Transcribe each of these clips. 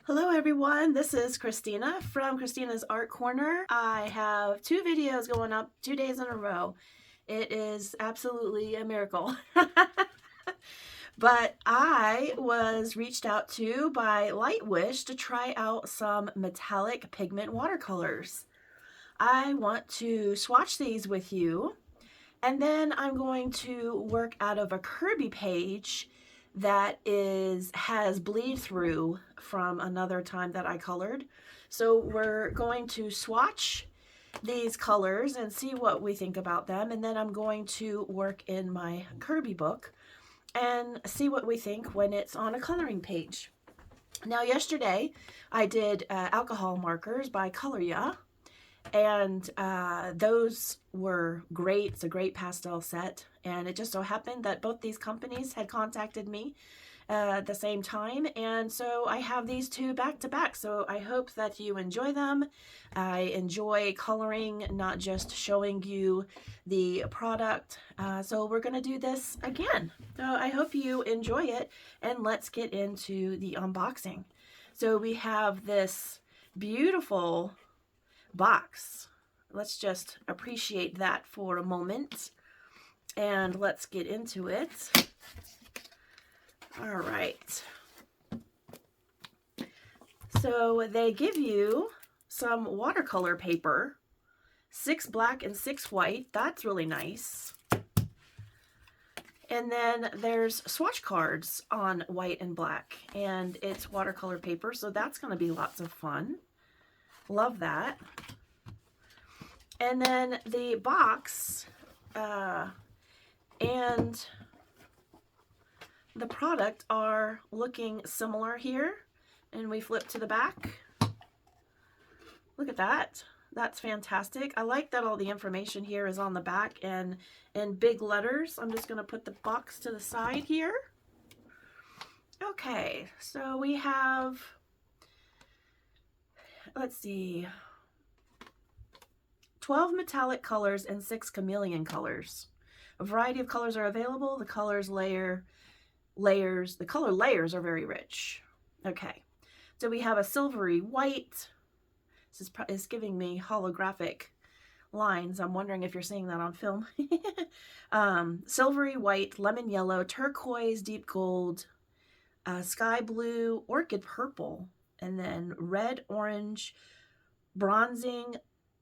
Hello everyone, this is Christina from Christina's Art Corner. I have 2 videos going up 2 days in a row. It is absolutely a miracle. But I was reached out to by Lightwish to try out some metallic pigment watercolors. I want to swatch these with you, and then I'm going to work out of a Kerby page that has bleed through from another time that I colored. So we're going to swatch these colors and see what we think about them, and then I'm going to work in my Kerby book and see what we think when it's on a coloring page. Now yesterday I did alcohol markers by Goiio, and those were great. It's a great pastel set, and it just so happened that both these companies had contacted me at the same time, and so I have these 2 back to back. So I hope that you enjoy them. I enjoy coloring, not just showing you the product. So we're gonna do this again. So I hope you enjoy it, and let's get into the unboxing. So we have this beautiful box. Let's just appreciate that for a moment, and let's get into it. All right. So they give you some watercolor paper, 6 black and 6 white. That's really nice. And then there's swatch cards on white and black, and it's watercolor paper, so that's going to be lots of fun. Love that. And then the box and the product are looking similar here. And we flip to the back. Look at that. That's fantastic. I like that all the information here is on the back and in big letters. I'm just going to put the box to the side here. Okay, so we have, let's see, 12 metallic colors and 6 chameleon colors. A variety of colors are available. The color layers are very rich. Okay, so we have a silvery white. This is giving me holographic lines. I'm wondering if you're seeing that on film. Silvery white, lemon yellow, turquoise, deep gold, sky blue, orchid purple, and then red, orange, bronzing,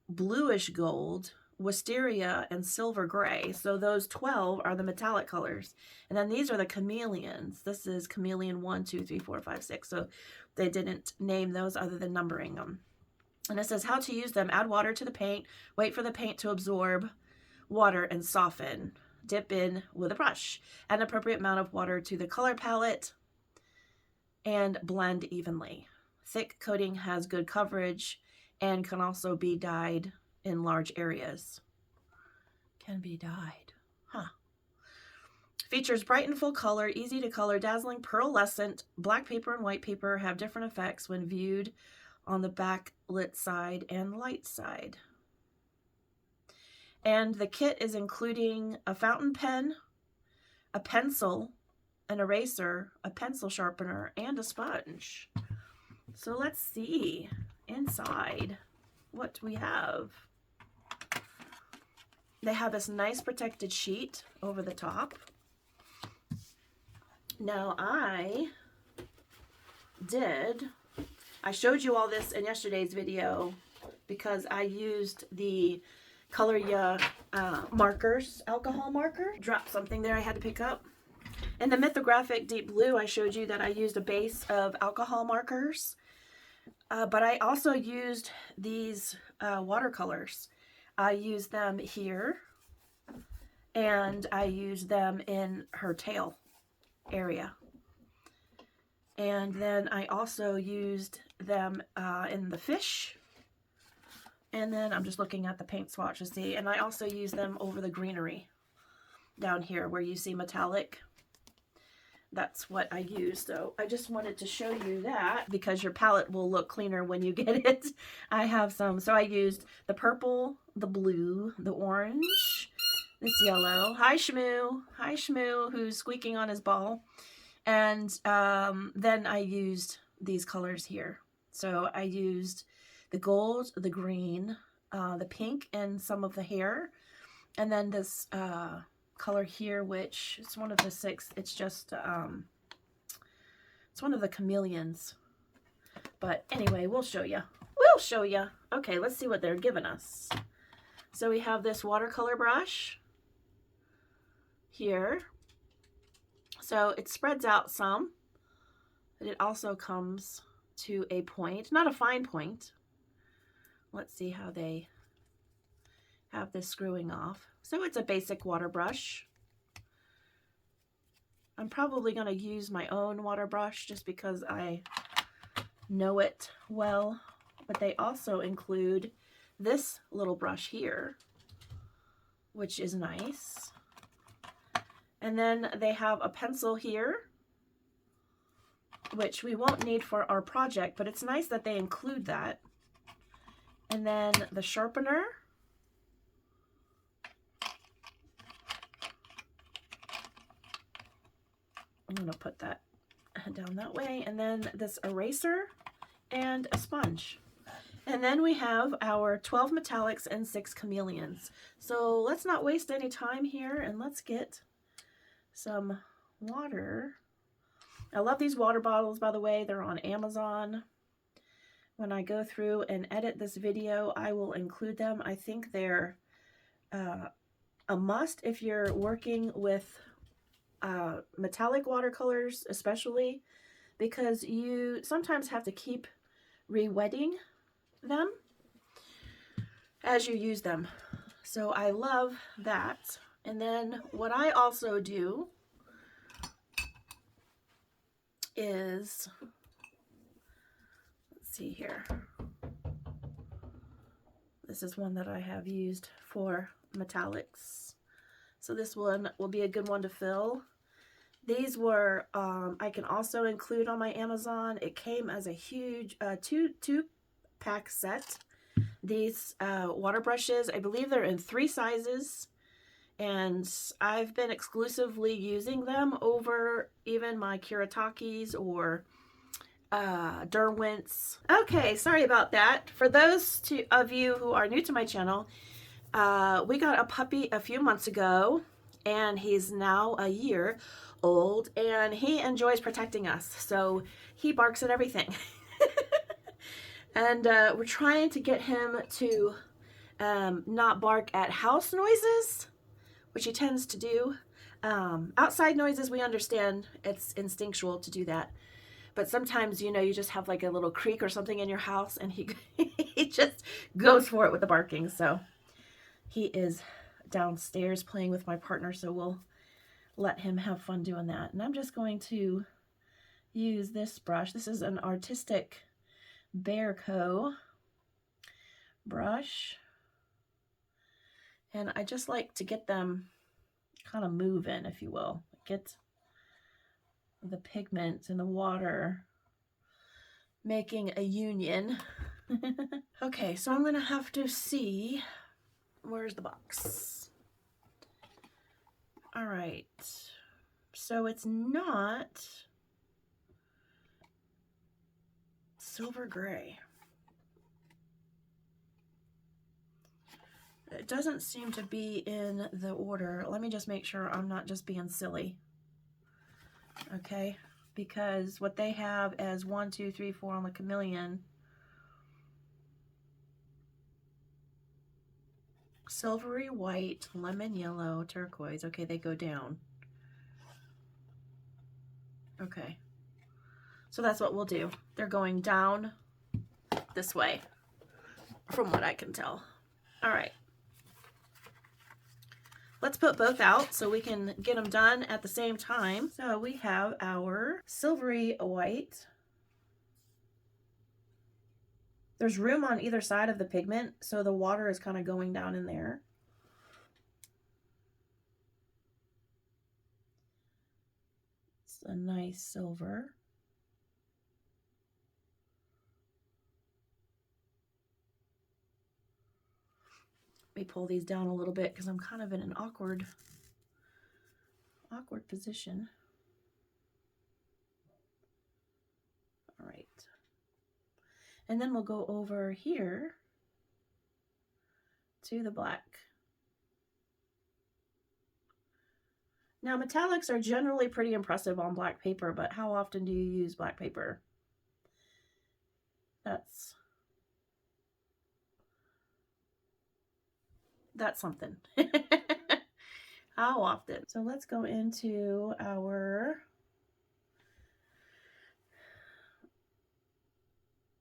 bluish gold, wisteria, and silver gray. So those 12 are the metallic colors. And then these are the chameleons. This is chameleon 1, 2, 3, 4, 5, 6. So they didn't name those other than numbering them. And it says how to use them. Add water to the paint. Wait for the paint to absorb water and soften. Dip in with a brush. Add an appropriate amount of water to the color palette and blend evenly. Thick coating has good coverage and can also be dyed in large areas. Can be dyed. Huh. Features bright and full color, easy to color, dazzling pearlescent. Black paper and white paper have different effects when viewed on the backlit side and light side. And the kit is including a fountain pen, a pencil, an eraser, a pencil sharpener, and a sponge. So let's see inside what we have. They have this nice protected sheet over the top. Now I showed you all this in yesterday's video because I used the Goiio markers, alcohol marker. Dropped something there I had to pick up. In the Mythographic Deep Blue, I showed you that I used a base of alcohol markers. But I also used these watercolors. I used them here, and I used them in her tail area. And then I also used them in the fish. And then I'm just looking at the paint swatch to see. And I also used them over the greenery down here where you see metallic. That's what I used. So I just wanted to show you that because your palette will look cleaner when you get it. I have some. So I used the purple, the blue, the orange, this yellow. Hi, Shmoo. Hi, Shmoo, who's squeaking on his ball. And then I used these colors here. So I used the gold, the green, the pink, and some of the hair. And then this color here, which is one of the 6. It's just, it's one of the chameleons. But anyway, we'll show you. We'll show you. Okay, let's see what they're giving us. So we have this watercolor brush here. So it spreads out some, but it also comes to a point, not a fine point. Let's see how they have this screwing off. So it's a basic water brush. I'm probably going to use my own water brush just because I know it well, but they also include this little brush here, which is nice. And then they have a pencil here, which we won't need for our project, but it's nice that they include that. And then the sharpener. I'm going to put that down that way. And then this eraser and a sponge. And then we have our 12 metallics and 6 chameleons. So let's not waste any time here and let's get some water. I love these water bottles, by the way. They're on Amazon. When I go through and edit this video, I will include them. I think they're a must if you're working with metallic watercolors, especially because you sometimes have to keep re-wetting them as you use them. So I love that. And then what I also do is, let's see here. This is one that I have used for metallics. So this one will be a good one to fill. These were, I can also include on my Amazon. It came as a huge two-pack set. These water brushes, I believe they're in 3 sizes. And I've been exclusively using them over even my Kuratakis or Derwents. Okay, sorry about that. For those of you who are new to my channel, we got a puppy a few months ago, and he's now a year old, and he enjoys protecting us. So he barks at everything. And we're trying to get him to not bark at house noises, which he tends to do. Outside noises, we understand it's instinctual to do that. But sometimes, you know, you just have like a little creak or something in your house, and he, he just goes for it with the barking. So he is downstairs playing with my partner, so we'll let him have fun doing that. And I'm just going to use this brush. This is an Artistic Bear Co. brush. And I just like to get them kind of moving, if you will. Get the pigment and the water making a union. Okay, so I'm going to have to see, where's the box? All right, so it's not silver gray. It doesn't seem to be in the order. Let me just make sure I'm not just being silly. Okay, because what they have as 1, 2, 3, 4 on the chameleon, silvery white, lemon yellow, turquoise. Okay, they go down. Okay, so that's what we'll do. They're going down this way, from what I can tell. All right. Let's put both out so we can get them done at the same time. So we have our silvery white. There's room on either side of the pigment, so the water is kind of going down in there. It's a nice silver. Let me pull these down a little bit because I'm kind of in an awkward position. All right. And then we'll go over here to the black. Now, metallics are generally pretty impressive on black paper, but how often do you use black paper? That's something. How often? So let's go into our,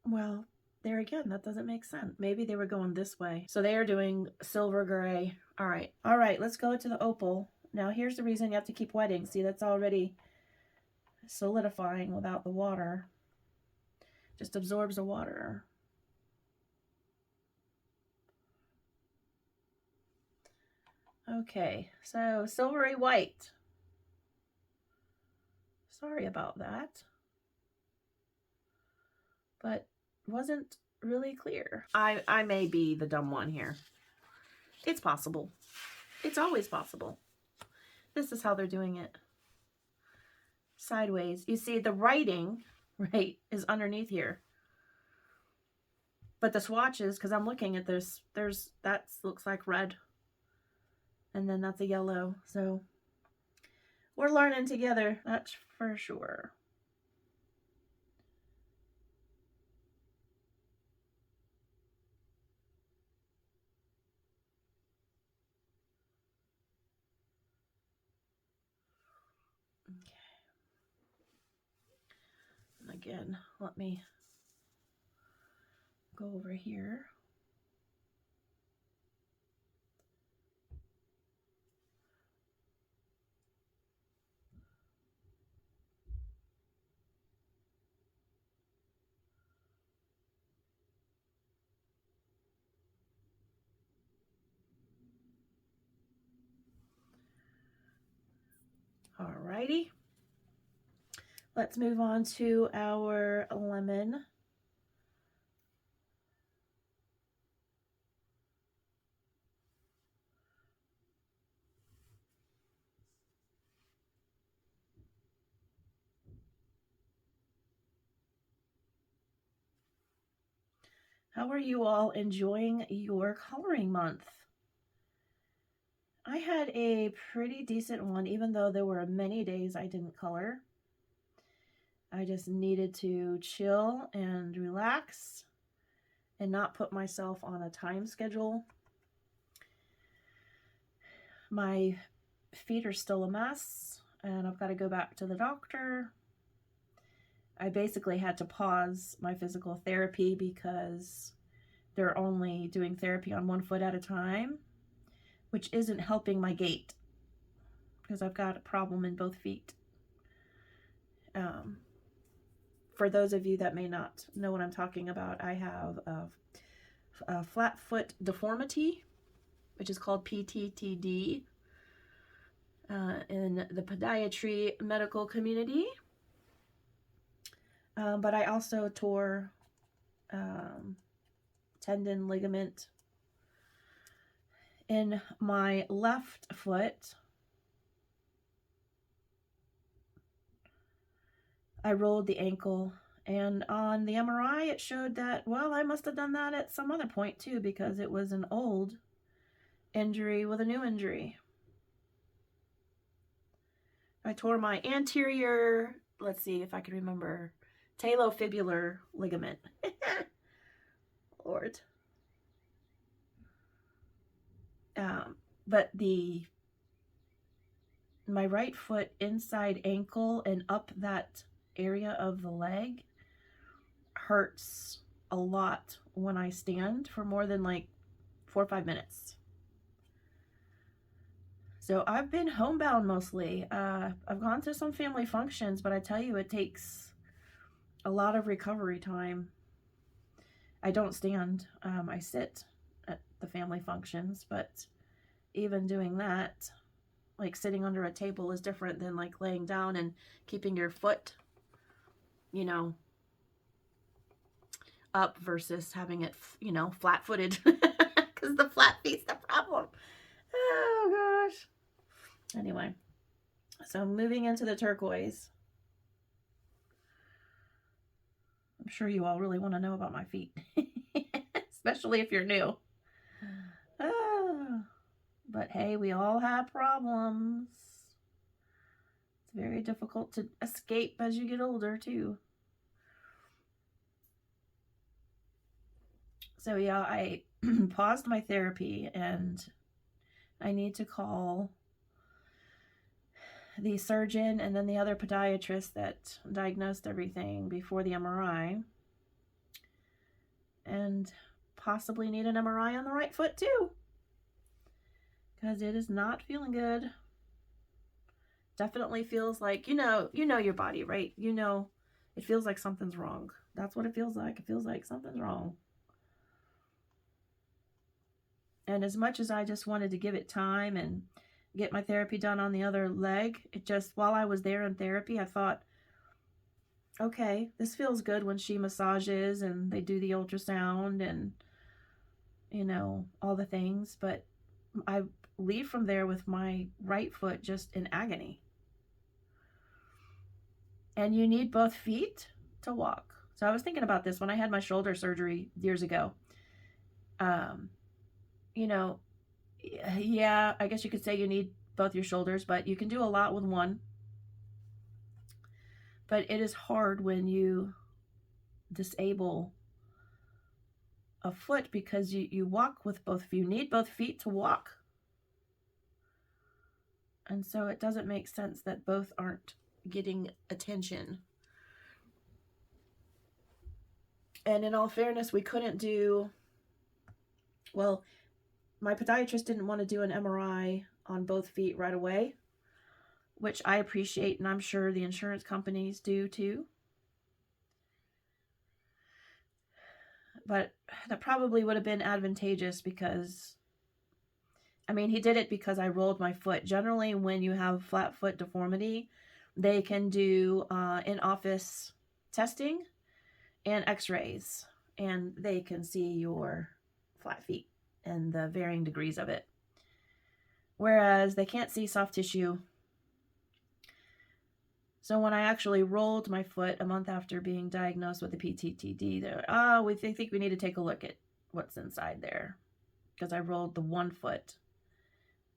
well, there again, that doesn't make sense. Maybe they were going this way. So they are doing silver gray. All right, let's go to the opal. Now here's the reason you have to keep wetting. See, that's already solidifying without the water. Just absorbs the water. Okay, so silvery white. Sorry about that, but wasn't really clear. I may be the dumb one here. It's possible. It's always possible. This is how they're doing it. Sideways. You see the writing, right, is underneath here. But the swatches, because I'm looking at this, that looks like red. And then that's a yellow. So we're learning together, that's for sure. Okay. And again, let me go over here. Alrighty. Let's move on to our lemon. How are you all enjoying your coloring month? I had a pretty decent one, even though there were many days I didn't color. I just needed to chill and relax and not put myself on a time schedule. My feet are still a mess, and I've got to go back to the doctor. I basically had to pause my physical therapy because they're only doing therapy on one foot at a time, which isn't helping my gait because I've got a problem in both feet. For those of you that may not know what I'm talking about, I have a flat foot deformity, which is called PTTD in the podiatry medical community. But I also tore tendon ligament in my left foot. I rolled the ankle, and on the MRI it showed that, well, I must have done that at some other point too, because it was an old injury with a new injury. I tore my anterior, let's see if I can remember, talofibular ligament. Lord. But my right foot inside ankle and up that area of the leg hurts a lot when I stand for more than like 4 or 5 minutes. So I've been homebound mostly. I've gone to some family functions, but I tell you, it takes a lot of recovery time. I don't stand. I sit at the family functions, but even doing that, like sitting under a table, is different than like laying down and keeping your foot, you know, up versus having it, you know, flat-footed, because the flat feet's the problem. Oh gosh. Anyway, so moving into the turquoise. I'm sure you all really want to know about my feet, especially if you're new. But hey, we all have problems. It's very difficult to escape as you get older, too. So yeah, I paused my therapy, and I need to call the surgeon and then the other podiatrist that diagnosed everything before the MRI, and possibly need an MRI on the right foot too, because it is not feeling good. Definitely feels like, you know your body, right? You know, it feels like something's wrong. That's what it feels like. It feels like something's wrong. And as much as I just wanted to give it time and get my therapy done on the other leg, it just, while I was there in therapy, I thought, okay, this feels good when she massages and they do the ultrasound and, you know, all the things. But I leave from there with my right foot just in agony. And you need both feet to walk. So I was thinking about this when I had my shoulder surgery years ago. You know, yeah, I guess you could say you need both your shoulders, but you can do a lot with one. But it is hard when you disable a foot, because you walk with both. You need both feet to walk. And so it doesn't make sense that both aren't getting attention. And in all fairness, we couldn't do, well, my podiatrist didn't want to do an MRI on both feet right away, which I appreciate, and I'm sure the insurance companies do too. But that probably would have been advantageous, because, I mean, he did it because I rolled my foot. Generally, when you have flat foot deformity, they can do in-office testing and x-rays, and they can see your flat feet and the varying degrees of it. Whereas they can't see soft tissue. So when I actually rolled my foot a month after being diagnosed with the PTTD, they're, we think we need to take a look at what's inside there, because I rolled the one foot.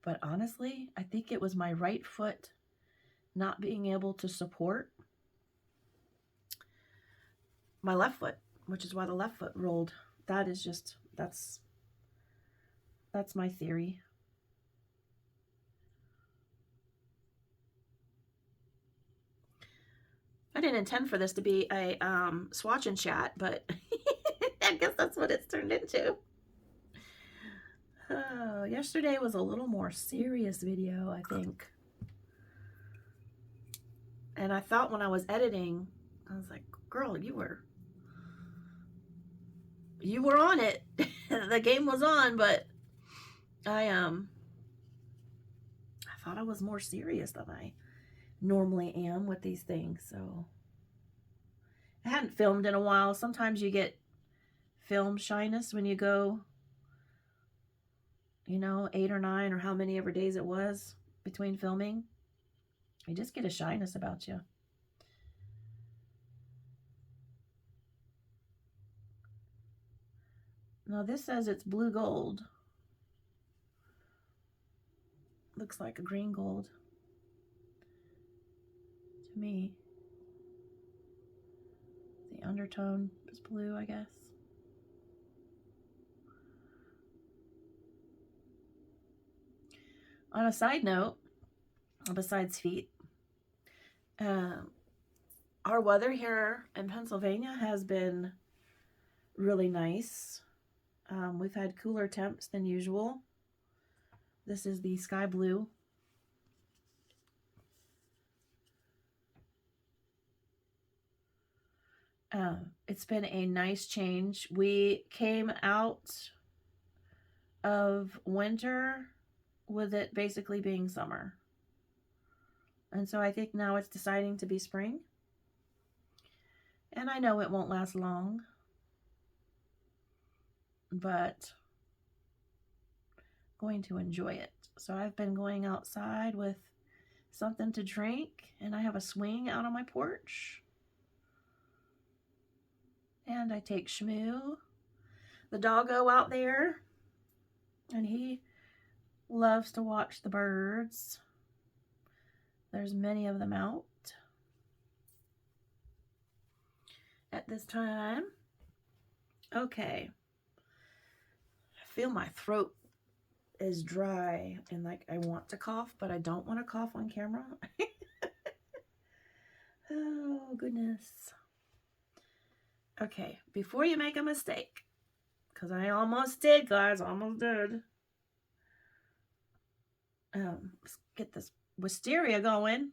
But honestly, I think it was my right foot not being able to support my left foot, which is why the left foot rolled. That is just, that's my theory. I didn't intend for this to be a Swatches Chat, but I guess that's what it's turned into. Yesterday was a little more serious video, I think. And I thought when I was editing, I was like, girl, you were on it. The game was on, but I thought I was more serious than I normally am with these things. So I hadn't filmed in a while. Sometimes you get film shyness when you go, you know, 8 or 9 or how many ever days it was between filming. You just get a shyness about you. Now this says it's blue gold. Looks like a green gold to me. The undertone is blue, I guess. On a side note, besides feet, our weather here in Pennsylvania has been really nice. We've had cooler temps than usual. This is the sky blue. It's been a nice change. We came out of winter with it basically being summer. And so I think now it's deciding to be spring. And I know it won't last long, but I'm going to enjoy it. So I've been going outside with something to drink, and I have a swing out on my porch. And I take Shmoo, the doggo out there, and he loves to watch the birds. There's many of them out at this time. Okay. I feel my throat is dry and like I want to cough, but I don't want to cough on camera. Oh, goodness. Okay, before you make a mistake, because I almost did, guys, almost did. Let's get this wisteria going.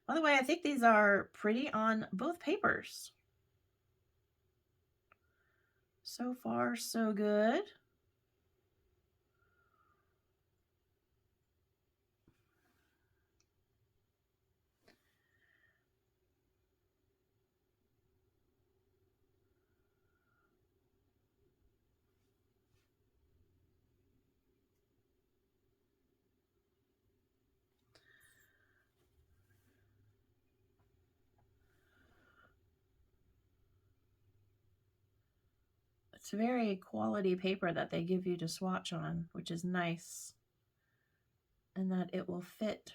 By the way, I think these are pretty on both papers. So far, so good. It's very quality paper that they give you to swatch on, which is nice. And that it will fit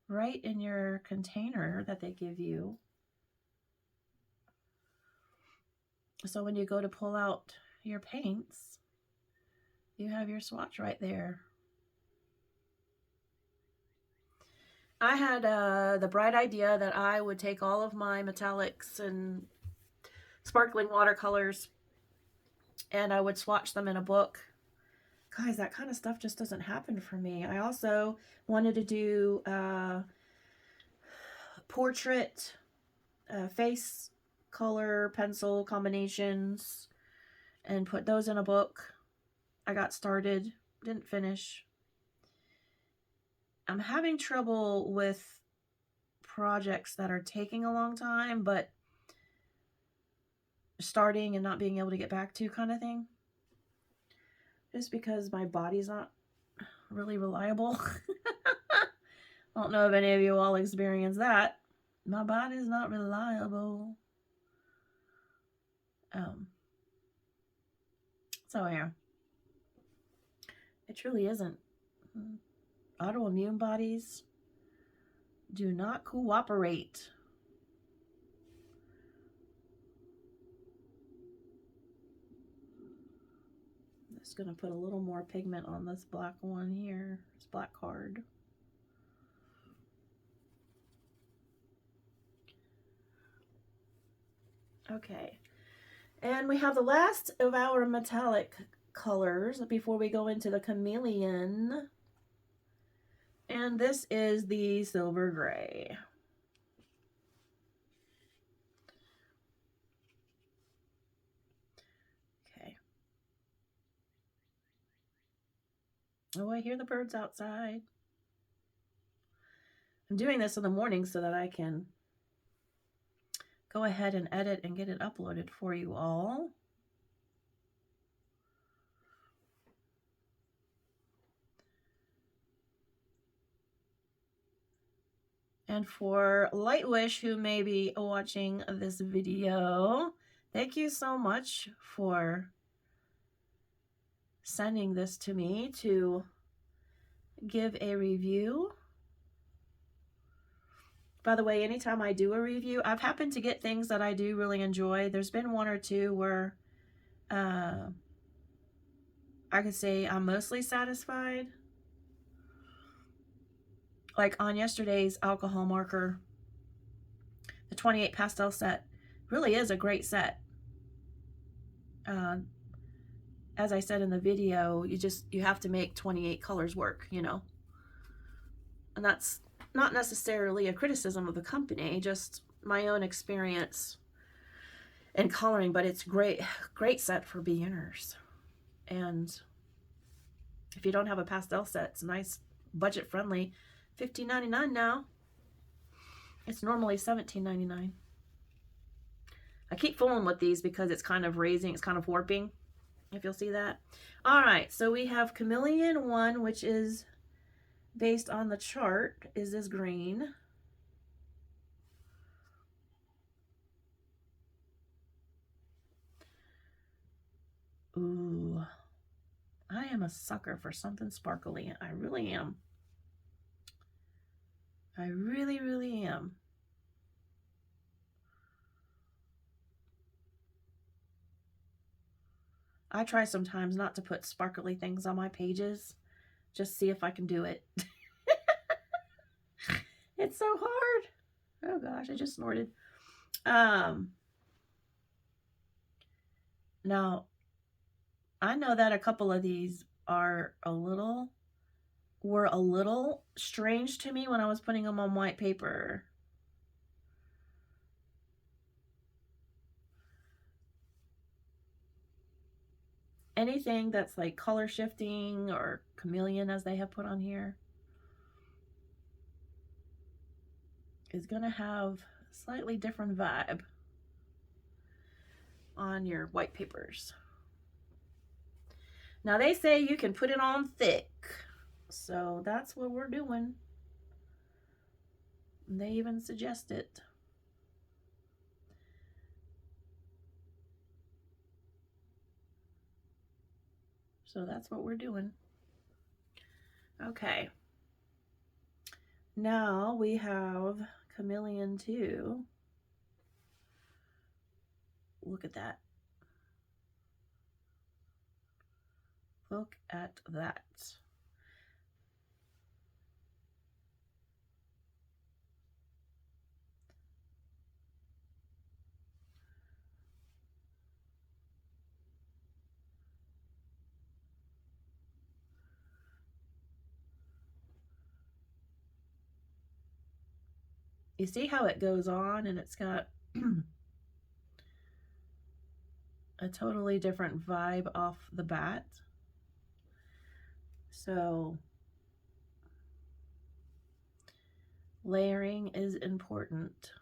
right in your container that they give you. So when you go to pull out your paints, you have your swatch right there. I had the bright idea that I would take all of my metallics and sparkling watercolors and I would swatch them in a book. Guys, that kind of stuff just doesn't happen for me. I also wanted to do portrait, face color, pencil combinations, and put those in a book. I got started, didn't finish. I'm having trouble with projects that are taking a long time, but starting and not being able to get back to kind of thing. Just because my body's not really reliable. I don't know if any of you all experience that. My body's not reliable. So yeah. It truly isn't. Autoimmune bodies do not cooperate. I'm just going to put a little more pigment on this black one here, this black card. Okay, and we have the last of our metallic colors before we go into the chameleon. And this is the silver gray. Okay. Oh, I hear the birds outside. I'm doing this in the morning so that I can go ahead and edit and get it uploaded for you all. And for Lightwish, who may be watching this video, thank you so much for sending this to me to give a review. By the way, anytime I do a review, I've happened to get things that I do really enjoy. There's been one or two where I could say I'm mostly satisfied. Like on yesterday's alcohol marker, the 28 pastel set really is a great set. As I said in the video, you have to make 28 colors work, you know. And that's not necessarily a criticism of the company, just my own experience in coloring, but it's great set for beginners. And if you don't have a pastel set, it's nice, budget friendly, $15.99 now. It's normally $17.99. I keep fooling with these because it's kind of raising, it's kind of warping, if you'll see that. All right, so we have Chameleon 1, which is based on the chart, is this green. Ooh, I am a sucker for something sparkly. I really am. I really, really am. I try sometimes not to put sparkly things on my pages. Just see if I can do it. It's so hard. Oh gosh, I just snorted. Now, I know that a couple of these were a little strange to me when I was putting them on white paper. Anything that's like color shifting or chameleon, as they have put on here, is going to have a slightly different vibe on your white papers. Now they say you can put it on thick, so that's what we're doing. They even suggest it. So that's what we're doing. Okay. Now we have Chameleon 2. Look at that. Look at that. You see how it goes on, and it's got a totally different vibe off the bat. So layering is important,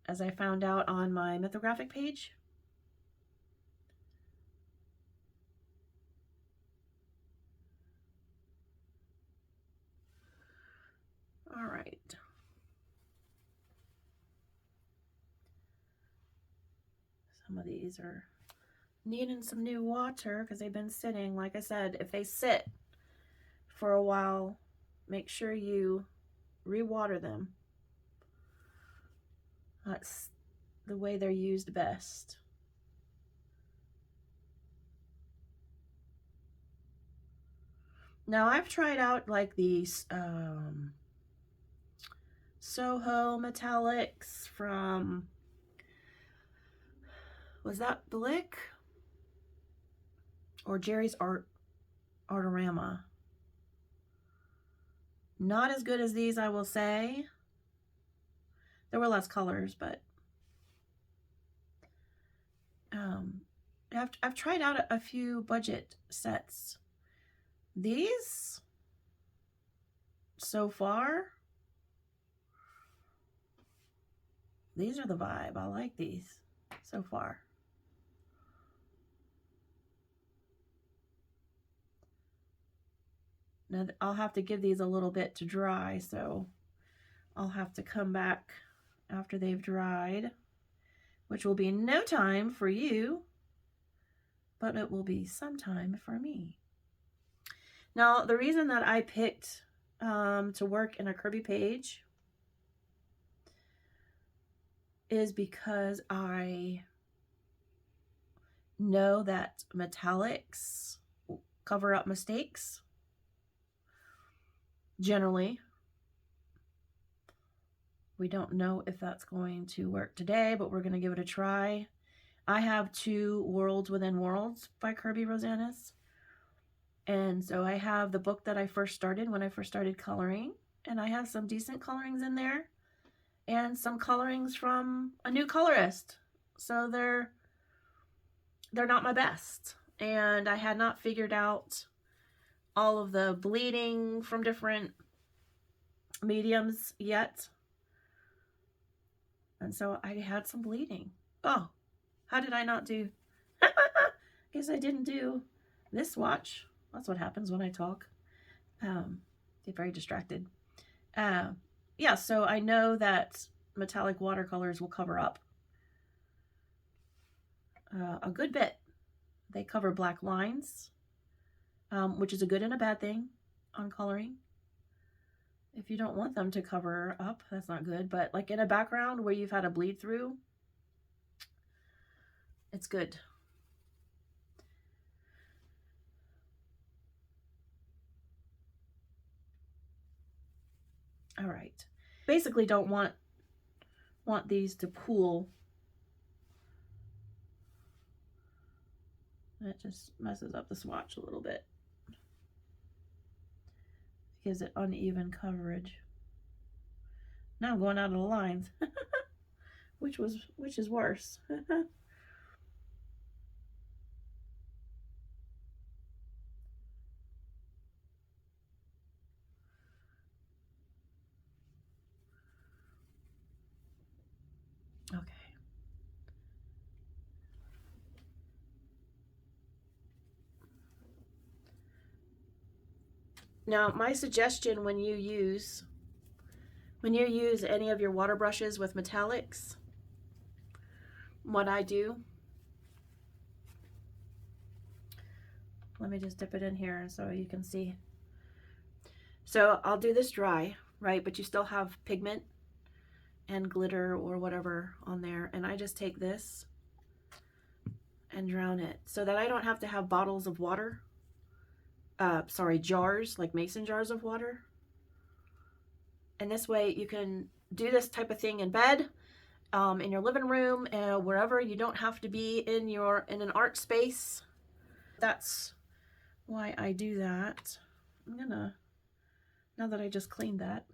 as I found out on my mythographic page. All right. Some of these are needing some new water because they've been sitting. Like I said, if they sit for a while, make sure you rewater them. That's the way they're used best. Now I've tried out like these Soho metallics from, was that Blick or Jerry's Artorama? Not as good as these, I will say. There were less colors, but I've tried out a few budget sets. These, so far, these are the vibe. I like these so far. Now I'll have to give these a little bit to dry, so I'll have to come back after they've dried, which will be no time for you, but it will be some time for me. Now, the reason that I picked to work in a Kerby page is because I know that metallics cover up mistakes. Generally, we don't know if that's going to work today, but we're going to give it a try. I have 2 Worlds Within Worlds by Kerby Rosanes. And so I have the book that I first started when I first started coloring, and I have some decent colorings in there and some colorings from a new colorist. So they're not my best. And I had not figured out all of the bleeding from different mediums yet. And so I had some bleeding. Oh, how did I not do? Guess I didn't do this swatch. That's what happens when I talk. Get very distracted. Yeah, so I know that metallic watercolors will cover up a good bit. They cover black lines, which is a good and a bad thing on coloring. If you don't want them to cover up, that's not good. But like in a background where you've had a bleed through, it's good. All right. Basically don't want these to pool. It just messes up the swatch a little bit. Gives it uneven coverage. Now I'm going out of the lines. which is worse. Okay. Now, my suggestion when you use any of your water brushes with metallics, what I do, let me just dip it in here so you can see. So I'll do this dry, right? But you still have pigment and glitter or whatever on there. And I just take this and drown it so that I don't have to have bottles of water. Sorry, jars, like mason jars of water. And this way you can do this type of thing in bed, in your living room, wherever. You don't have to be in an art space. That's why I do that. I'm gonna, now that I just cleaned that,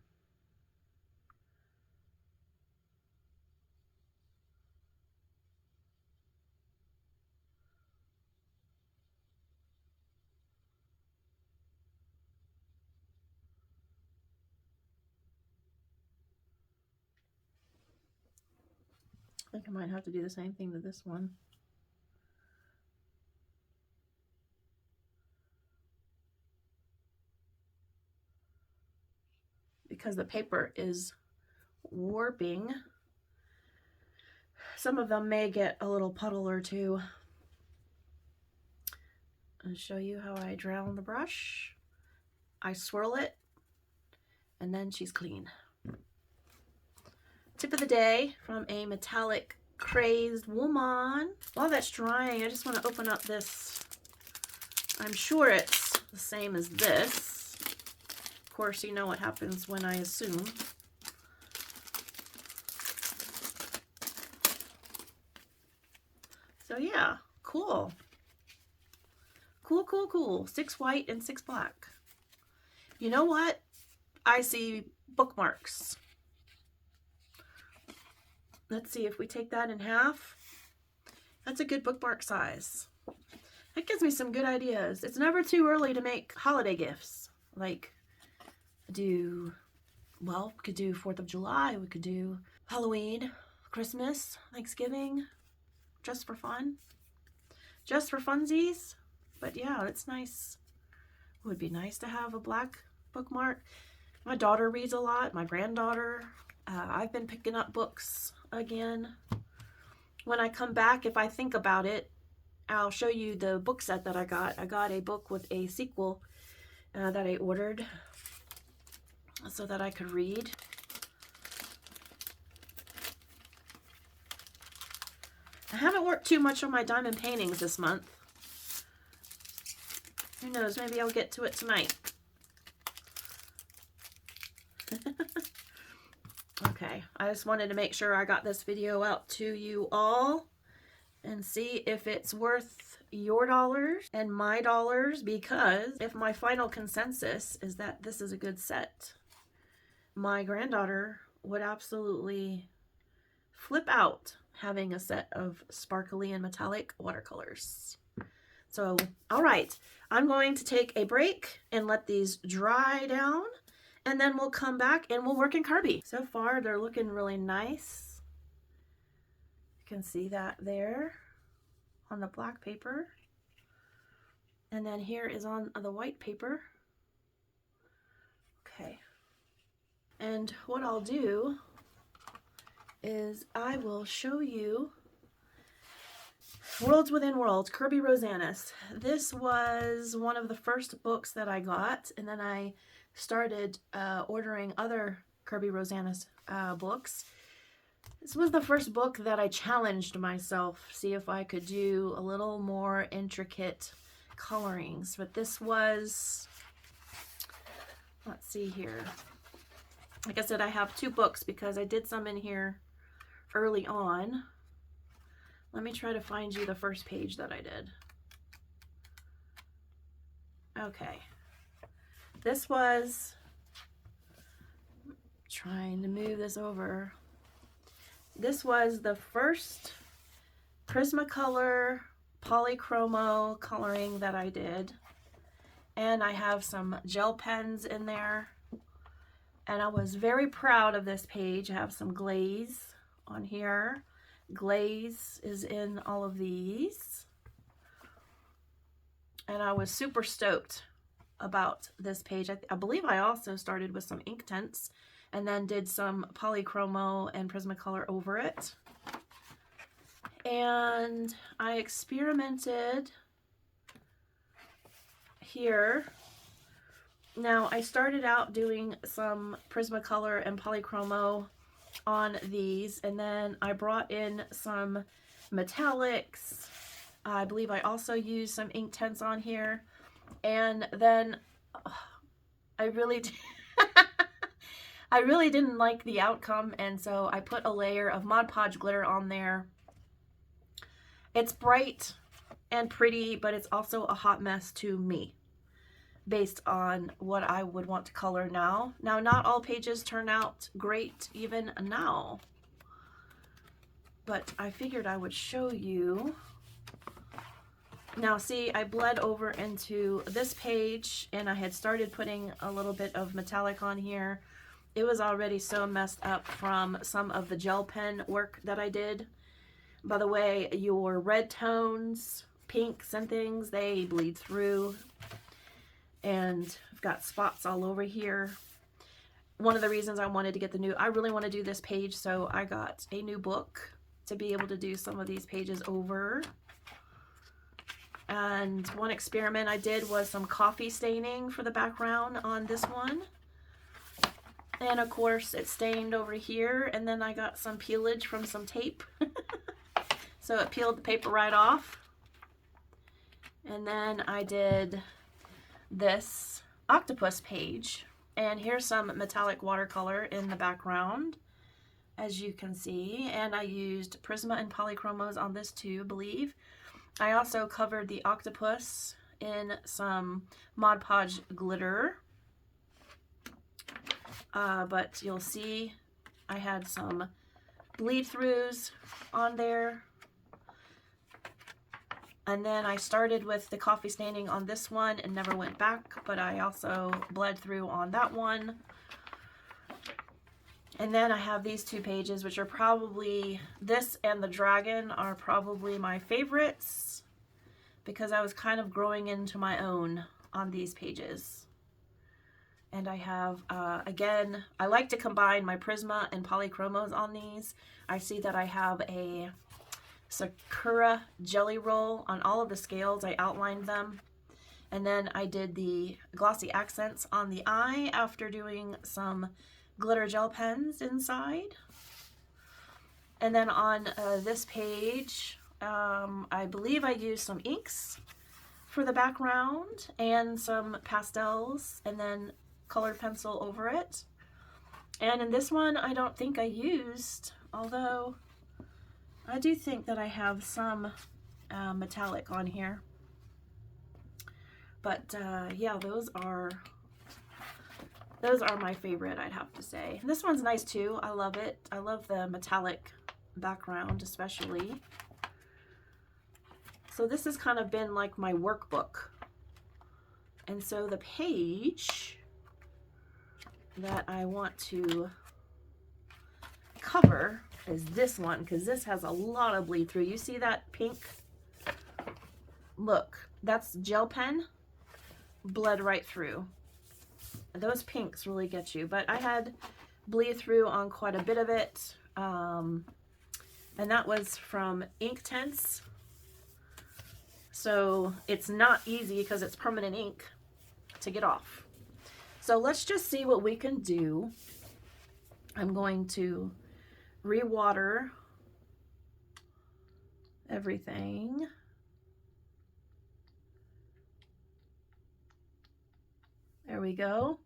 I think I might have to do the same thing to this one. Because the paper is warping, some of them may get a little puddle or two. I'll show you how I drown the brush. I swirl it, and then she's clean. Tip of the day from a metallic crazed woman. While that's drying, I just want to open up this. I'm sure it's the same as this. Of course, you know what happens when I assume. So yeah, cool. Cool, cool, cool. 6 white and 6 black. You know what? I see bookmarks. Let's see if we take that in half. That's a good bookmark size. That gives me some good ideas. It's never too early to make holiday gifts. Like, we could do 4th of July. We could do Halloween, Christmas, Thanksgiving, just for fun. Just for funsies. But yeah, it's nice. It would be nice to have a black bookmark. My daughter reads a lot, my granddaughter. I've been picking up books again. When I come back, if I think about it, I'll show you the book set that I got. I got a book with a sequel that I ordered so that I could read. I haven't worked too much on my diamond paintings this month. Who knows, maybe I'll get to it tonight. Okay, I just wanted to make sure I got this video out to you all and see if it's worth your dollars and my dollars, because if my final consensus is that this is a good set, my granddaughter would absolutely flip out having a set of sparkly and metallic watercolors. So, all right, I'm going to take a break and let these dry down, and then we'll come back and we'll work in Kerby. So far, they're looking really nice. You can see that there on the black paper. And then here is on the white paper. Okay. And what I'll do is I will show you Worlds Within Worlds, Kerby Rosanes. This was one of the first books that I got, and then I started ordering other Kerby Rosanes books. This was the first book that I challenged myself, see if I could do a little more intricate colorings. But this was, let's see here. Like I said, I have two books because I did some in here early on. Let me try to find you the first page that I did. Okay. This was, trying to move this over. This was the first Prismacolor polychromo coloring that I did. And I have some gel pens in there. And I was very proud of this page. I have some glaze on here. Glaze is in all of these. And I was super stoked about this page. I believe I also started with some ink tints and then did some polychromo and Prismacolor over it. And I experimented here. Now, I started out doing some Prismacolor and polychromo on these, and then I brought in some metallics. I believe I also used some ink tints on here, and then I really didn't like the outcome, and so I put a layer of Mod Podge glitter on there. It's bright and pretty, but it's also a hot mess to me based on what I would want to color now. Now, not all pages turn out great even now, but I figured I would show you. Now, see, I bled over into this page, and I had started putting a little bit of metallic on here. It was already so messed up from some of the gel pen work that I did. By the way, your red tones, pinks and things, they bleed through. And I've got spots all over here. One of the reasons I wanted to get I really want to do this page, so I got a new book to be able to do some of these pages over. And one experiment I did was some coffee staining for the background on this one. And of course it stained over here, and then I got some peelage from some tape. So it peeled the paper right off. And then I did this octopus page, and here's some metallic watercolor in the background, as you can see, and I used Prisma and polychromos on this too, I believe. I also covered the octopus in some Mod Podge glitter, but you'll see I had some bleed throughs on there. And then I started with the coffee staining on this one and never went back, but I also bled through on that one. And then I have these two pages, which are probably, this and the dragon are probably my favorites, because I was kind of growing into my own on these pages. And I have, again, I like to combine my Prisma and polychromos on these. I see that I have a Sakura jelly roll on all of the scales. I outlined them, and then I did the glossy accents on the eye after doing some glitter gel pens inside. And then on this page, I believe I used some inks for the background and some pastels, and then colored pencil over it. And in this one, I don't think I used, although I do think that I have some metallic on here. But yeah, those are my favorite, I'd have to say. And this one's nice too. I love it. I love the metallic background especially. So this has kind of been like my workbook. And so the page that I want to cover is this one, because this has a lot of bleed through. You see that pink? Look, that's gel pen bled right through. Those pinks really get you, but I had bleed through on quite a bit of it, and that was from ink tints So it's not easy because it's permanent ink to get off. So let's just see what we can do. I'm going to re-water everything. There we go.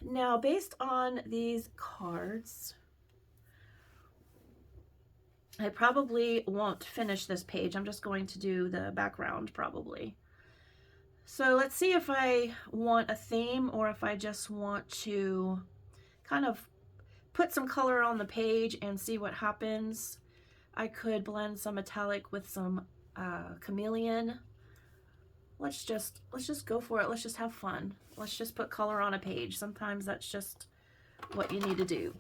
Now, based on these cards, I probably won't finish this page. I'm just going to do the background probably. So let's see if I want a theme or if I just want to kind of put some color on the page and see what happens. I could blend some metallic with some chameleon. Let's just go for it. Let's just have fun. Let's just put color on a page. Sometimes that's just what you need to do.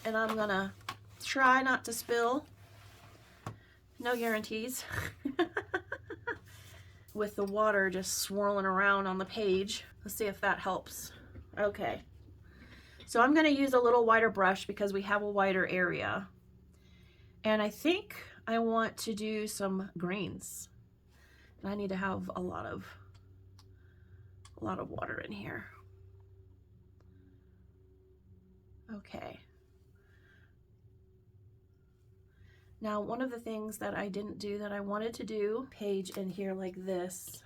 And I'm gonna try not to spill. No guarantees. With the water just swirling around on the page. Let's see if that helps. Okay. So I'm gonna use a little wider brush because we have a wider area. And I think I want to do some greens. I need to have a lot of water in here. Okay. Now, one of the things that I didn't do that I wanted to do, page in here like this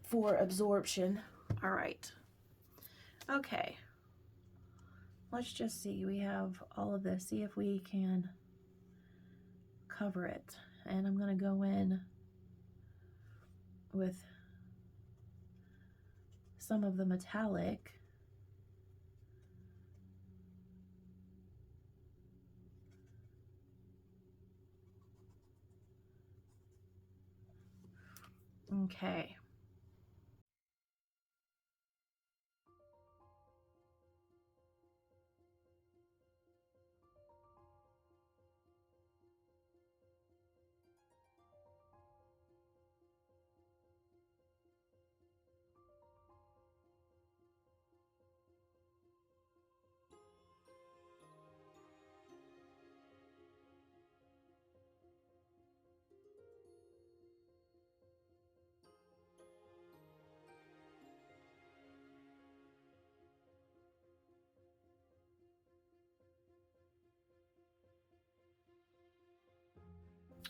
for absorption. All right. Okay. Let's just see. We have all of this. See if we can cover it. And I'm going to go in with some of the metallic. Okay.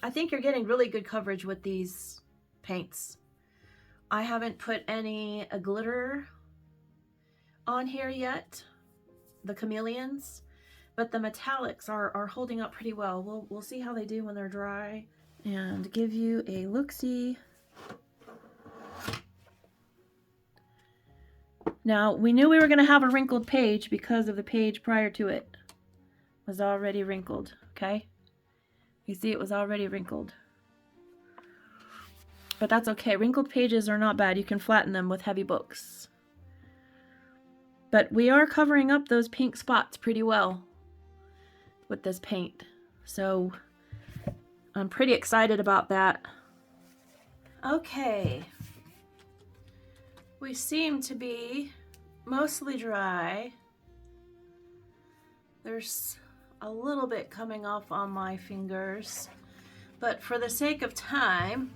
I think you're getting really good coverage with these paints. I haven't put any glitter on here yet, the chameleons, but the metallics are holding up pretty well. We'll see how they do when they're dry and give you a look-see. Now, we knew we were going to have a wrinkled page because of the page prior to it was already wrinkled, okay? You see it was already wrinkled. But that's okay. Wrinkled pages are not bad. You can flatten them with heavy books. But we are covering up those pink spots pretty well with this paint. So I'm pretty excited about that. Okay. We seem to be mostly dry. There's a little bit coming off on my fingers, but for the sake of time,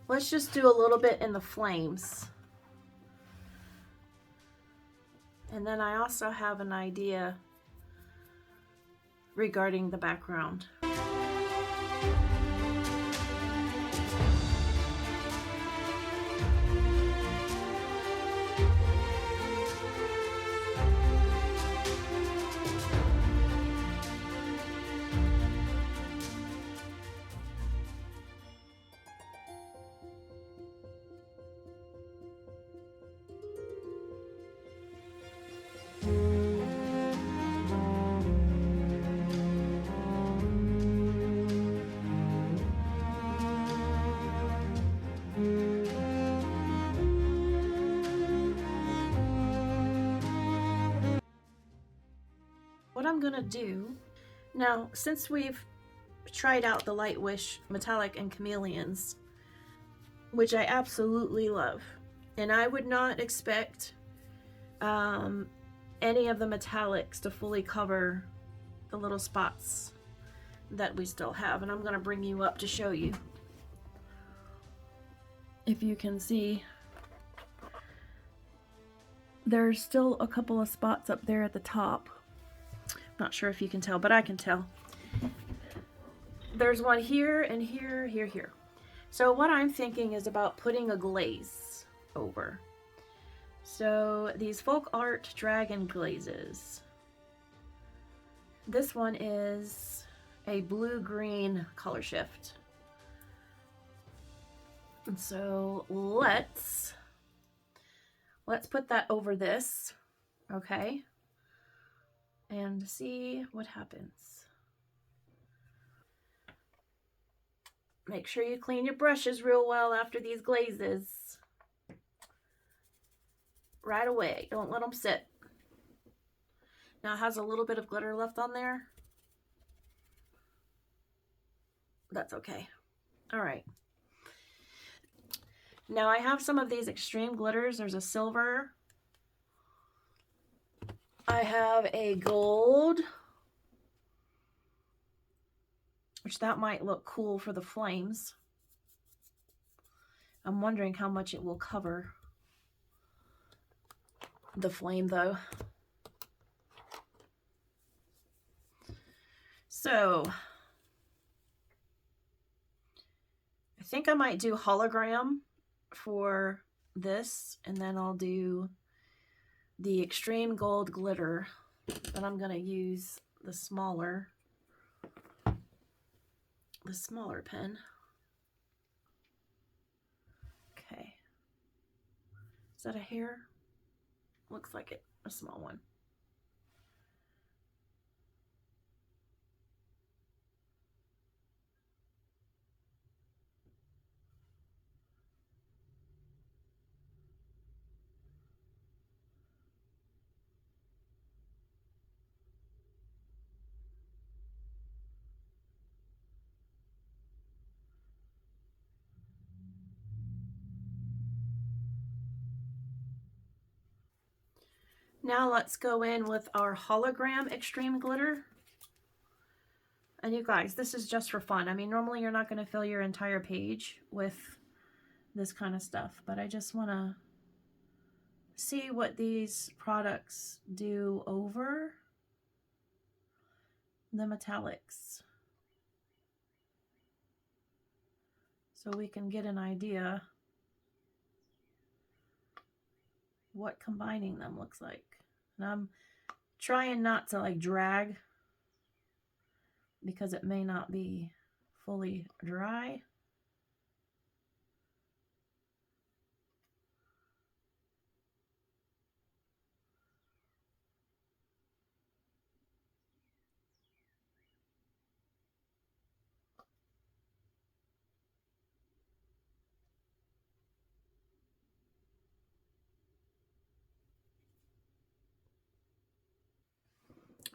let's just do a little bit in the flames. And then I also have an idea regarding the background. What I'm gonna do now, since we've tried out the Lightwish Metallic and Chameleons, which I absolutely love, and I would not expect any of the metallics to fully cover the little spots that we still have, and I'm going to bring you up to show you. If you can see, there's still a couple of spots up there at the top. Not sure if you can tell, but I can tell. There's one here and here, here. So what I'm thinking is about putting a glaze over. So these folk art dragon glazes. This one is a blue-green color shift. And so let's put that over this, okay? And see what happens. Make sure you clean your brushes real well after these glazes. Right away, don't let them sit. Now it has a little bit of glitter left on there. That's okay. All right. Now I have some of these extreme glitters. There's a silver. I have a gold, which that might look cool for the flames. I'm wondering how much it will cover the flame though. So I think I might do hologram for this, and then I'll do the extreme gold glitter, but I'm going to use the smaller pen. Okay. Is that a hair? Looks like it, a small one. Now let's go in with our hologram extreme glitter. And you guys, this is just for fun. I mean, normally you're not going to fill your entire page with this kind of stuff, but I just want to see what these products do over the metallics, so we can get an idea what combining them looks like. And I'm trying not to like drag because it may not be fully dry.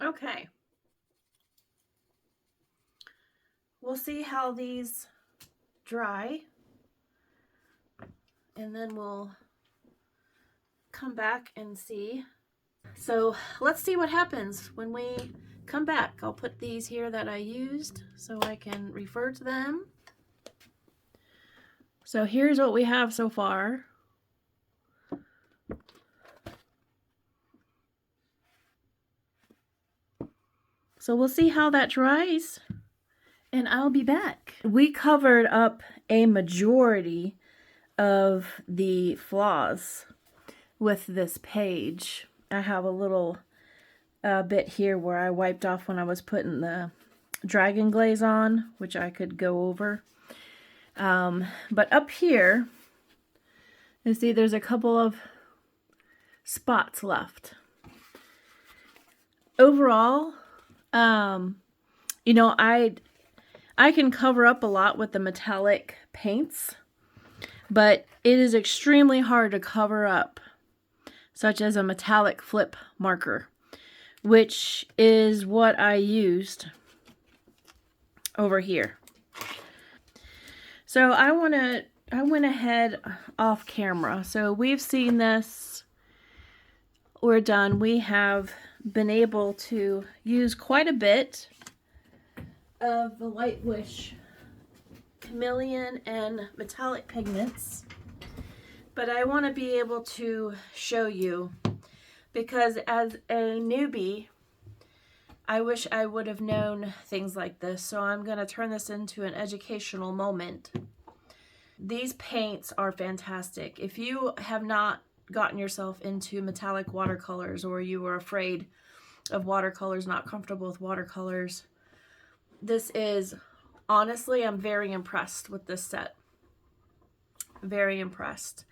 Okay. We'll see how these dry, and then we'll come back and see. So let's see what happens when we come back. I'll put these here that I used so I can refer to them. So here's what we have so far. So we'll see how that dries, and I'll be back. We covered up a majority of the flaws with this page. I have a little bit here where I wiped off when I was putting the dragon glaze on, which I could go over. But up here, you see there's a couple of spots left. Overall, you know, I can cover up a lot with the metallic paints, but it is extremely hard to cover up, such as a metallic flip marker, which is what I used over here. So I went ahead off camera. So we've seen this, we're done. We have been able to use quite a bit of the Lightwish chameleon and metallic pigments, but I want to be able to show you, because as a newbie I wish I would have known things like this, so I'm going to turn this into an educational moment. These paints are fantastic. If you have not gotten yourself into metallic watercolors, or you are afraid of watercolors, not comfortable with watercolors, this is, honestly, I'm very impressed with this set. Very impressed.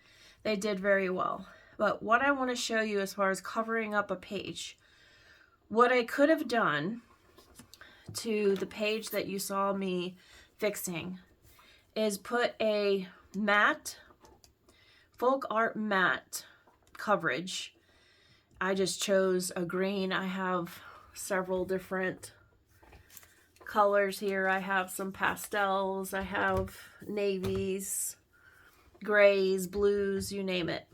They did very well. But what I want to show you as far as covering up a page, what I could have done to the page that you saw me fixing is put a matte, folk art matte coverage. I just chose a green. I have several different colors here. I have some pastels, I have navies, grays, blues, you name it.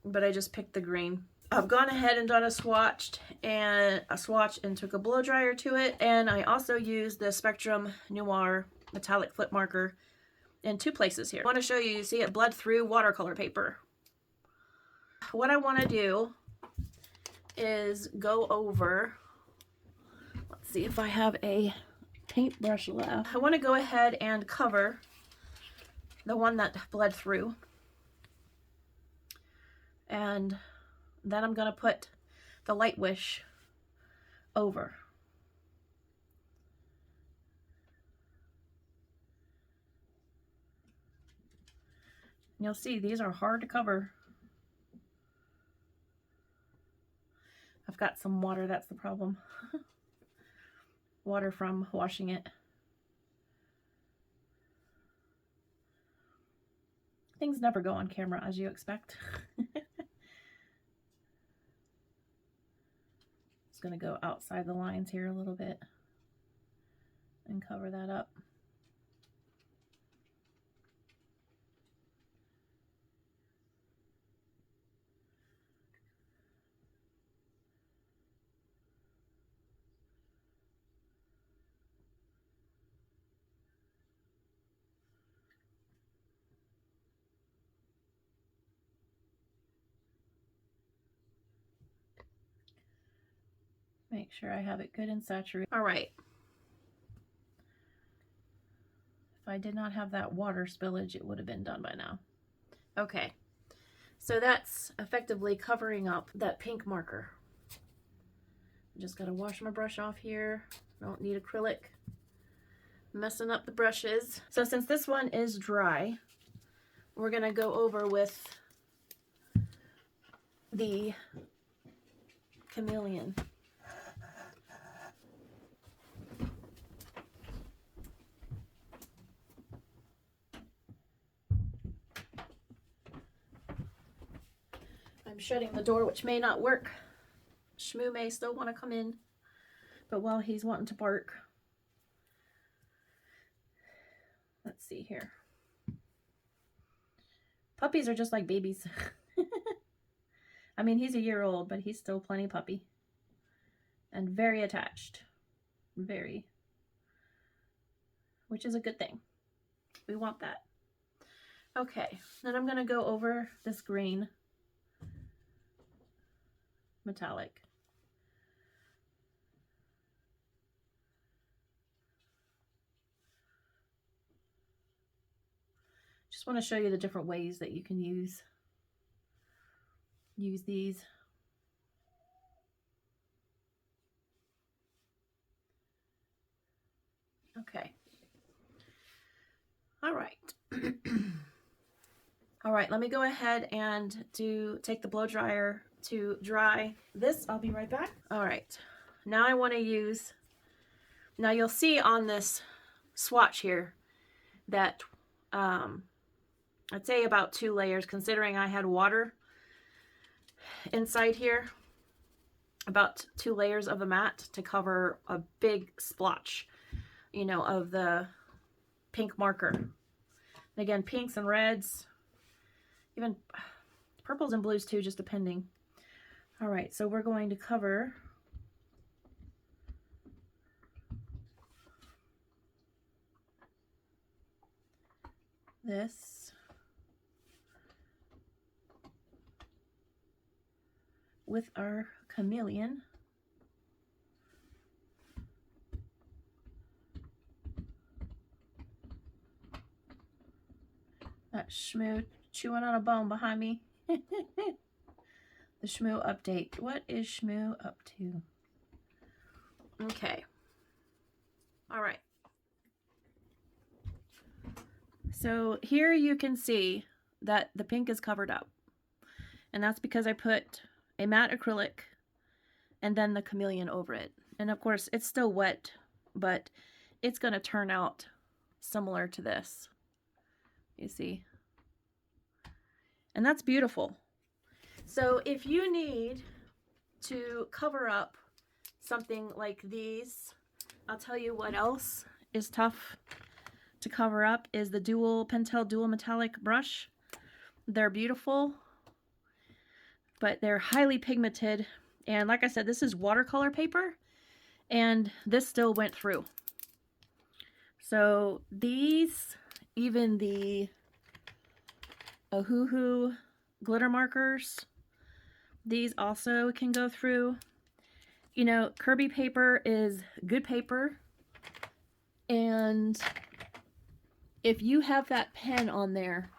But I just picked the green. I've gone ahead and done a swatch and took a blow dryer to it, and I also used the Spectrum Noir metallic flip marker in two places here. I want to show you, you see it bled through watercolor paper. What I want to do is go over, let's see if I have a paintbrush left. I want to go ahead and cover the one that bled through, and then I'm going to put the Lightwish over. You'll see these are hard to cover. I've got some water, that's the problem. Water from washing it. Things never go on camera as you expect. Just gonna go outside the lines here a little bit and cover that up. Make sure I have it good and saturated. All right. If I did not have that water spillage, it would have been done by now. Okay. So that's effectively covering up that pink marker. I just gotta wash my brush off here. Don't need acrylic. Messing up the brushes. So since this one is dry, we're gonna go over with the chameleon. I'm shutting the door, which may not work. Shmoo may still want to come in, but while he's wanting to bark, let's see here. Puppies are just like babies. I mean, he's a year old, but he's still plenty puppy and very attached. Very. Which is a good thing. We want that. Okay, then I'm going to go over this green metallic. Just want to show you the different ways that you can use these. Okay. All right. All right, let me go ahead and take the blow dryer to dry this. I'll be right back. All right. Now I want to use, now you'll see on this swatch here that I'd say about 2 layers, considering I had water inside here, about 2 layers of the matte to cover a big splotch, you know, of the pink marker. And again, pinks and reds, even purples and blues too, just depending. All right, so we're going to cover this with our chameleon. That Shmoo chewing on a bone behind me. The Shmoo update. What is Shmoo up to? Okay. All right. So here you can see that the pink is covered up. And that's because I put a matte acrylic and then the chameleon over it. And of course, it's still wet, but it's going to turn out similar to this. You see? And that's beautiful. So if you need to cover up something like these, I'll tell you what else is tough to cover up is the Pentel dual metallic brush. They're beautiful, but they're highly pigmented. And like I said, this is watercolor paper, and this still went through. So these, even the Ohuhu glitter markers, these also can go through. You know, Kerby paper is good paper, and if you have that pen on there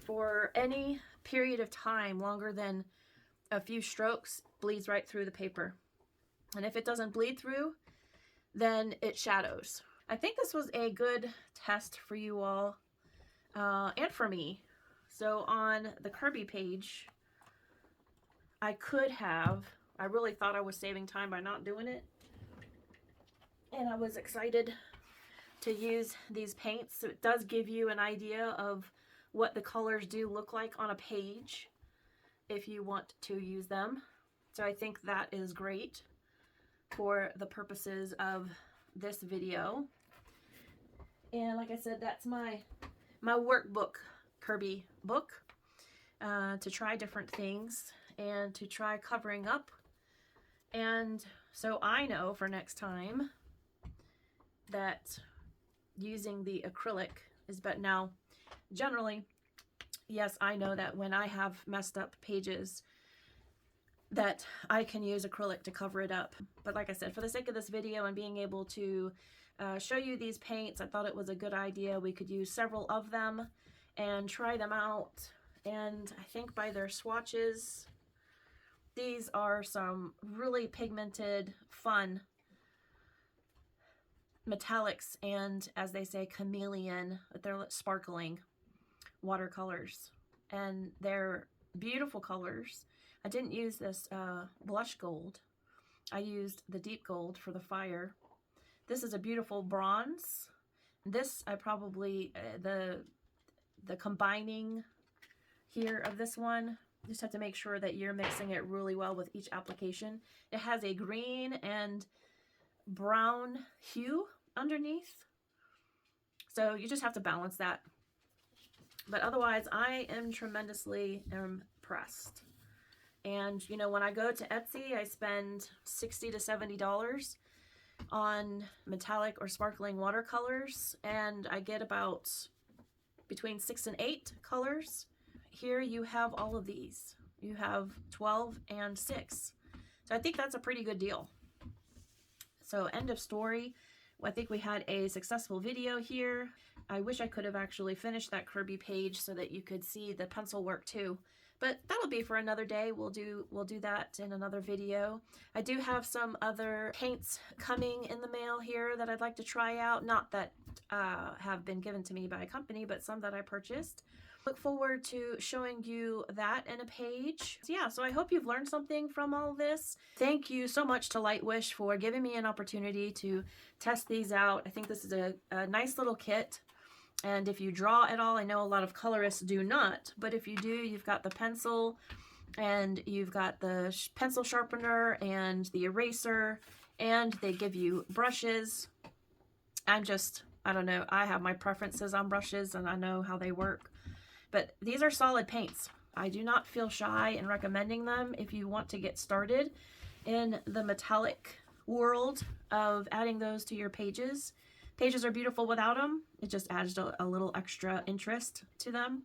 for any period of time longer than a few strokes, it bleeds right through the paper. And if it doesn't bleed through, then it shadows. I think this was a good test for you all and for me. So on the Kerby page, I really thought I was saving time by not doing it. And I was excited to use these paints. So it does give you an idea of what the colors do look like on a page if you want to use them. So I think that is great for the purposes of this video. And like I said, that's my workbook, Kerby book, to try different things and to try covering up. And so I know for next time that using the acrylic is better. Now, generally, yes, I know that when I have messed up pages that I can use acrylic to cover it up. But like I said, for the sake of this video and being able to show you these paints, I thought it was a good idea. We could use several of them and try them out. And I think by their swatches, these are some really pigmented, fun metallics and, as they say, chameleon, they're sparkling watercolors. And they're beautiful colors. I didn't use this blush gold. I used the deep gold for the fire. This is a beautiful bronze. This, I probably, the combining here of this one, just have to make sure that you're mixing it really well with each application. It has a green and brown hue underneath, so you just have to balance that. But otherwise, I am tremendously impressed. And you know, when I go to Etsy, I spend $60 to $70 on metallic or sparkling watercolors, and I get about between 6 and 8 colors. Here you have all of these. You have 12 and 6. So I think that's a pretty good deal. So end of story. I think we had a successful video here. I wish I could have actually finished that Kerby page so that you could see the pencil work too. But that'll be for another day. We'll do that in another video. I do have some other paints coming in the mail here that I'd like to try out. Not that have been given to me by a company, but some that I purchased. Look forward to showing you that in a page. So yeah, so I hope you've learned something from all this. Thank you so much to Lightwish for giving me an opportunity to test these out. I think this is a nice little kit. And if you draw at all, I know a lot of colorists do not, but if you do, you've got the pencil and you've got the pencil sharpener and the eraser, and they give you brushes. I don't know, I have my preferences on brushes and I know how they work. But these are solid paints. I do not feel shy in recommending them if you want to get started in the metallic world of adding those to your pages. pages are beautiful without them. It just adds a little extra interest to them.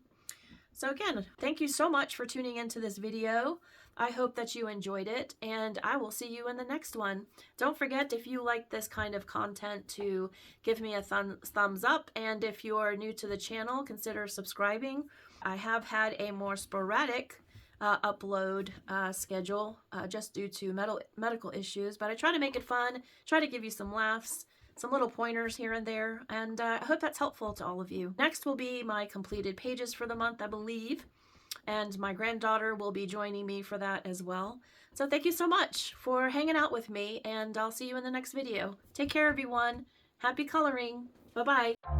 So again, thank you so much for tuning into this video. I hope that you enjoyed it, and I will see you in the next one. Don't forget, if you like this kind of content, to give me a thumbs up, and if you're new to the channel, consider subscribing. I have had a more sporadic upload schedule just due to medical issues, but I try to make it fun, try to give you some laughs, some little pointers here and there, and I hope that's helpful to all of you. Next will be my completed pages for the month, I believe, and my granddaughter will be joining me for that as well. So thank you so much for hanging out with me, and I'll see you in the next video. Take care, everyone. Happy coloring. Bye-bye.